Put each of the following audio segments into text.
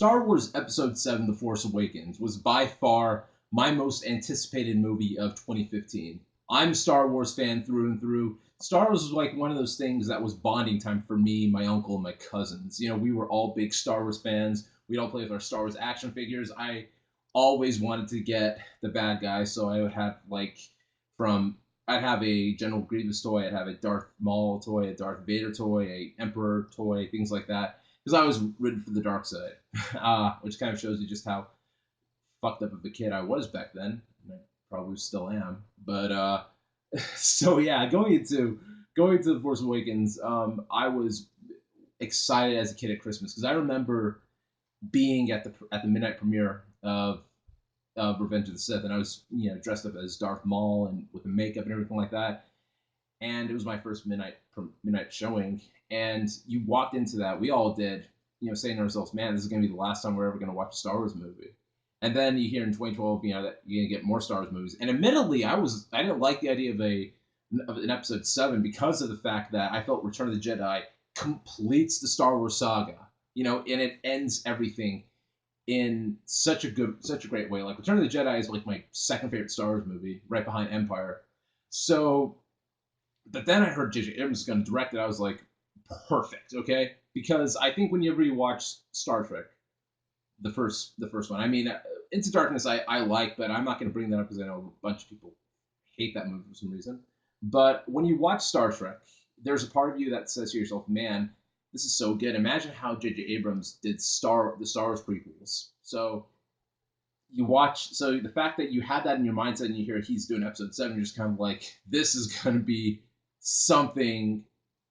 Star Wars Episode 7 The Force Awakens was by far my most anticipated movie of 2015. I'm a Star Wars fan through and through. Star Wars was like one of those things that was bonding time for me, my uncle, and my cousins. You know, we were all big Star Wars fans. We'd all play with our Star Wars action figures. I always wanted to get the bad guy, so I would have from I'd have a General Grievous toy, I'd have a Darth Maul toy, a Darth Vader toy, a Emperor toy, things like that. Because I was rooting for the dark side, which kind of shows you just how fucked up of a kid I was back then. And I probably still am. But so yeah, going to the Force Awakens, I was excited as a kid at Christmas because I remember being at the midnight premiere of Revenge of the Sith, and I was dressed up as Darth Maul and with the makeup and everything like that. And it was my first midnight showing, and you walked into that. We all did, saying to ourselves, "Man, this is gonna be the last time we're ever gonna watch a Star Wars movie." And then you hear in 2012, that you're gonna get more Star Wars movies. And admittedly, I didn't like the idea of an Episode 7 because of the fact that I felt Return of the Jedi completes the Star Wars saga, and it ends everything in such a great way. Like Return of the Jedi is like my second favorite Star Wars movie, right behind Empire. So, but then I heard J.J. Abrams is going to direct it. I was like, perfect, okay? Because I think whenever you watch Star Trek, the first one, I mean, Into Darkness I like, but I'm not going to bring that up because I know a bunch of people hate that movie for some reason. But when you watch Star Trek, there's a part of you that says to yourself, man, this is so good. Imagine how J.J. Abrams did the Star Wars prequels. So the fact that you had that in your mindset and you hear he's doing Episode 7, you're just kind of like, this is going to be something,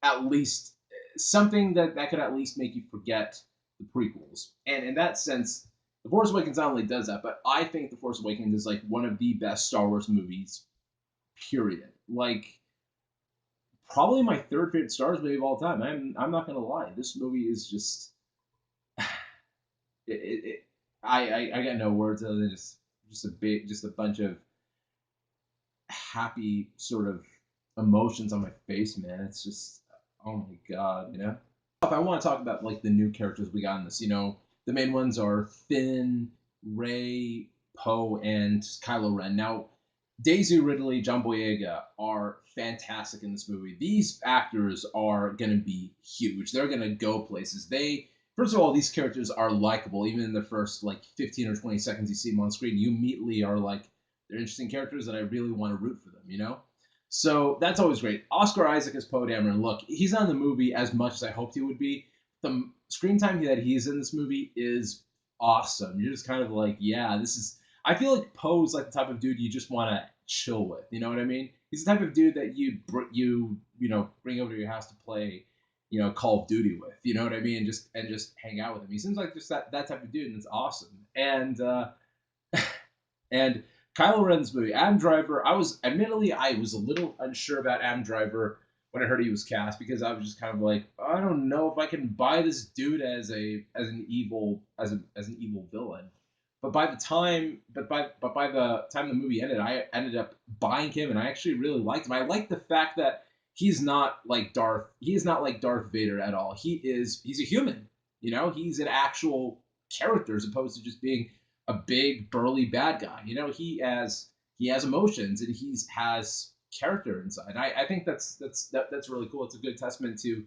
at least something that could at least make you forget the prequels. And in that sense, The Force Awakens not only does that, but I think The Force Awakens is like one of the best Star Wars movies, period. Like, probably my third favorite Star Wars movie of all time. I'm not gonna lie. This movie is just I got no words other than just a bunch of happy sort of emotions on my face, man. It's just, oh my god, If I want to talk about like the new characters we got in this, the main ones are Finn, Rey, Poe, and Kylo Ren. Now, Daisy Ridley, John Boyega are fantastic in this movie. These actors are going to be huge. They're going to go places. First of all, these characters are likable. Even in the first 15 or 20 seconds you see them on screen, you immediately are like, they're interesting characters and I really want to root for them, So that's always great. Oscar Isaac as Poe Dameron. Look, he's not in the movie as much as I hoped he would be. The screen time that he's in this movie is awesome. You're just kind of like, yeah, this is... I feel like Poe's like the type of dude you just want to chill with. You know what I mean? He's the type of dude that you bring over to your house to play, Call of Duty with. You know what I mean? And just hang out with him. He seems like just that type of dude, and it's awesome. And and Kylo Ren's movie, Adam Driver. I was a little unsure about Adam Driver when I heard he was cast because I was just kind of like, I don't know if I can buy this dude as an evil villain. But by the time the movie ended, I ended up buying him, and I actually really liked him. I like the fact that he's not like Darth Vader at all. He's a human, he's an actual character as opposed to just being a big burly bad guy. He has emotions and he has character inside. I think that's really cool. It's a good testament to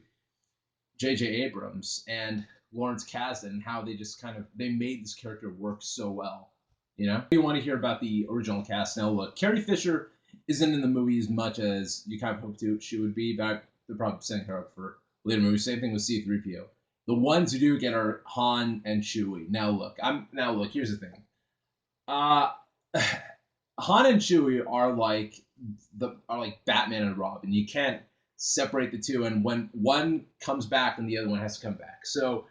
J.J. Abrams and Lawrence Kasdan, how they made this character work so well. You want to hear about the original cast. Now look, Carrie Fisher isn't in the movie as much as you kind of hoped she would be, but they're probably setting her up for later movies. Same thing with C-3PO. The ones who do get are Han and Chewie. Now look, here's the thing. Han and Chewie are like Batman and Robin. You can't separate the two, and when one comes back, then the other one has to come back. So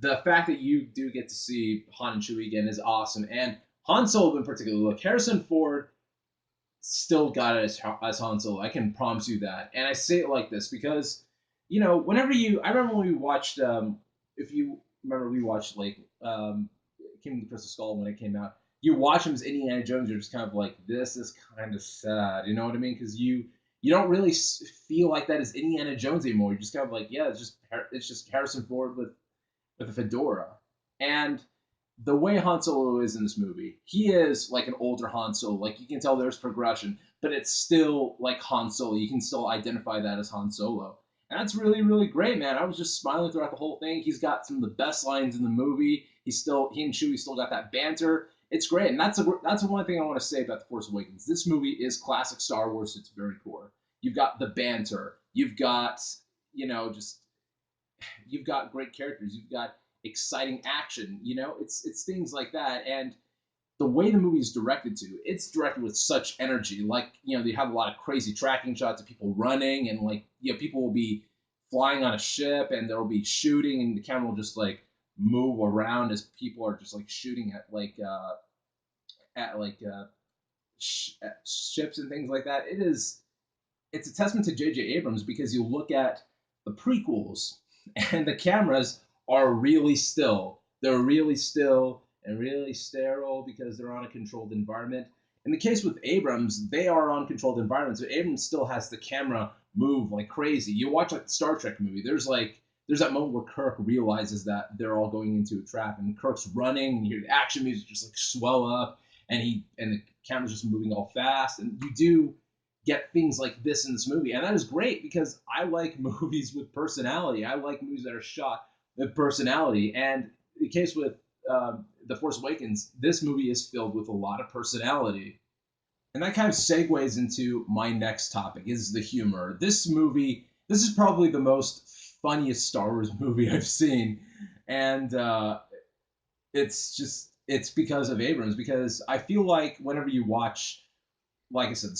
the fact that you do get to see Han and Chewie again is awesome. And Han Solo in particular, look, Harrison Ford still got it as Han Solo. I can promise you that. And I say it like this because, I remember when we watched, if you remember, we watched Kingdom of the Crystal Skull when it came out. You watch him as Indiana Jones, you're just kind of like, this is kind of sad. You know what I mean? Because you don't really feel like that as Indiana Jones anymore. You're just kind of like, yeah, it's just Harrison Ford with a fedora. And the way Han Solo is in this movie, he is like an older Han Solo. Like you can tell there's progression, but it's still like Han Solo. You can still identify that as Han Solo. And that's really, really great, man. I was just smiling throughout the whole thing. He's got some of the best lines in the movie. He and Chewie still got that banter. It's great, and that's the one thing I want to say about the Force Awakens. This movie is classic Star Wars to its very core. You've got the banter. You've got just you've got great characters. You've got exciting action. It's things like that, and the way the movie is directed to, it's directed with such energy. Like, they have a lot of crazy tracking shots of people running, and like, people will be flying on a ship, and there will be shooting, and the camera will just like move around as people are just like shooting at ships and things like that. It's a testament to J.J. Abrams because you look at the prequels and the cameras are really still. They're really still and really sterile because they're on a controlled environment. In the case with Abrams, they are on controlled environments. So Abrams still has the camera move like crazy. You watch like the Star Trek movie. There's that moment where Kirk realizes that they're all going into a trap, and Kirk's running, and you hear the action music just like swell up, and the camera's just moving all fast, and you do get things like this in this movie, and that is great because I like movies with personality. I like movies that are shot with personality, and in the case with The Force Awakens, this movie is filled with a lot of personality. And that kind of segues into my next topic, is the humor. This is probably the most funniest Star Wars movie I've seen, and it's because of Abrams. Because I feel like whenever you watch, like I said, the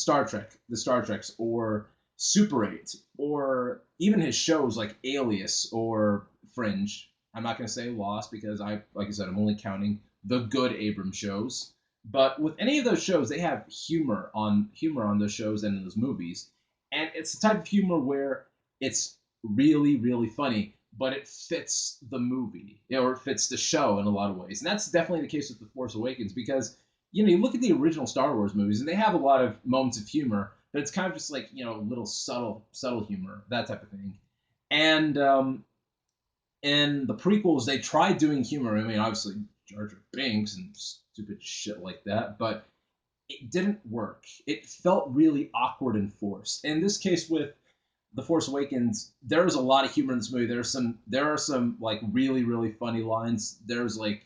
Star Treks, or Super 8, or even his shows like Alias or Fringe. I'm not going to say Lost because like I said, I'm only counting the good Abrams shows. But with any of those shows, they have humor on those shows and in those movies, and it's the type of humor where it's really, really funny, but it fits the movie, or it fits the show in a lot of ways. And that's definitely the case with The Force Awakens because you look at the original Star Wars movies, and they have a lot of moments of humor, but it's kind of just like little subtle humor, that type of thing. And in the prequels, they tried doing humor. I mean, obviously Jar Jar Binks and stupid shit like that, but it didn't work. It felt really awkward and forced. In this case, with The Force Awakens, there is a lot of humor in this movie. There are some like really, really funny lines. There's like,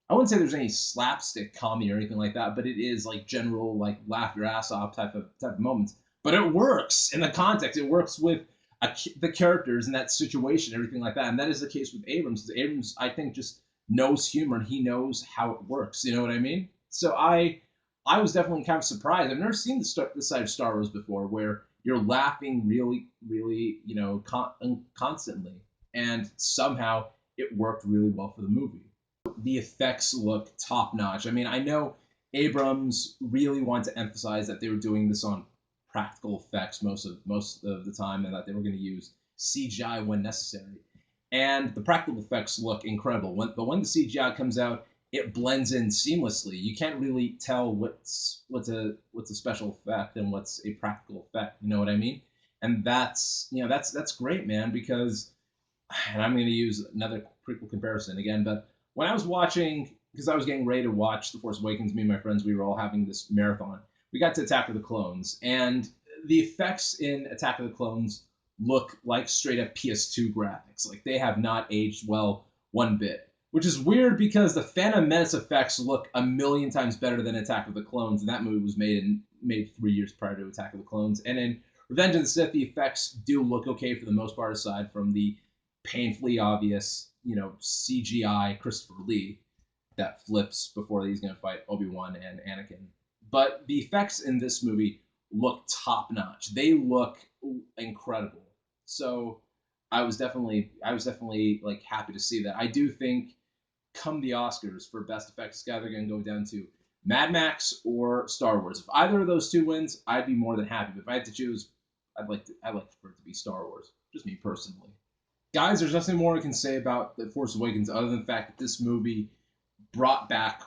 I wouldn't say there's any slapstick comedy or anything like that, but it is like general like laugh your ass off type of moments. But it works in the context. It works with the characters in that situation, everything like that. And that is the case with Abrams. Abrams, I think, just knows humor and he knows how it works. You know what I mean? So I was definitely kind of surprised. I've never seen this side of Star Wars before, where you're laughing really, really, constantly, and somehow it worked really well for the movie. The effects look top notch. I mean, I know Abrams really wanted to emphasize that they were doing this on practical effects most of the time, and that they were going to use CGI when necessary. And the practical effects look incredible. But when the CGI comes out, it blends in seamlessly. You can't really tell what's a special effect and what's a practical effect. You know what I mean? And that's great, man. Because, and I'm going to use another prequel comparison again, but when I was watching, because I was getting ready to watch The Force Awakens, me and my friends, we were all having this marathon. We got to Attack of the Clones, and the effects in Attack of the Clones look like straight up PS2 graphics. Like, they have not aged well one bit. Which is weird because the Phantom Menace effects look a million times better than Attack of the Clones, and that movie was made 3 years prior to Attack of the Clones. And in Revenge of the Sith, the effects do look okay for the most part, aside from the painfully obvious, CGI Christopher Lee that flips before he's going to fight Obi-Wan and Anakin. But the effects in this movie look top notch. They look incredible. So I was definitely like happy to see that. I do think come the Oscars for best effects, it's either going to go down to Mad Max or Star Wars. If either of those two wins, I'd be more than happy. But if I had to choose, I'd like for it to be Star Wars. Just me personally. Guys, there's nothing more I can say about The Force Awakens other than the fact that this movie brought back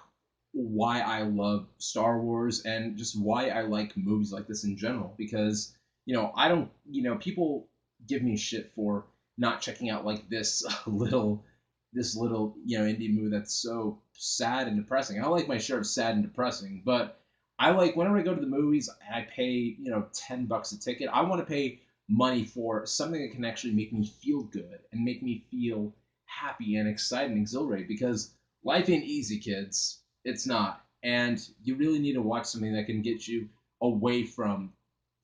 why I love Star Wars and just why I like movies like this in general. Because, I don't, people give me shit for not checking out like this this little indie movie that's so sad and depressing. I like my share of sad and depressing, but I like whenever I go to the movies, I pay $10 a ticket. I want to pay money for something that can actually make me feel good and make me feel happy and excited and exhilarated because life ain't easy, kids. It's not, and you really need to watch something that can get you away from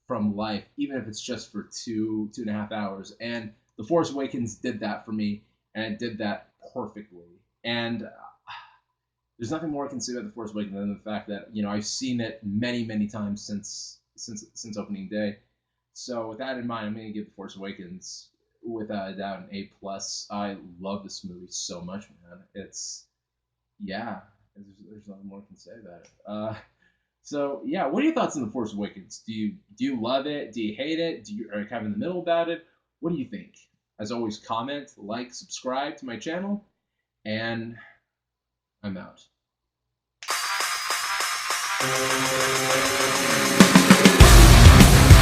life, even if it's just for 2.5 hours. And The Force Awakens did that for me, and it did that perfectly. And there's nothing more I can say about The Force Awakens than the fact that I've seen it many, many times since opening day. So with that in mind, I'm going to give The Force Awakens without a doubt an A+. I love this movie so much, man. It's yeah. There's nothing more I can say about it. So yeah, what are your thoughts on The Force Awakens? Do you love it? Do you hate it? Are you kind of in the middle about it? What do you think? As always, comment, like, subscribe to my channel, and I'm out.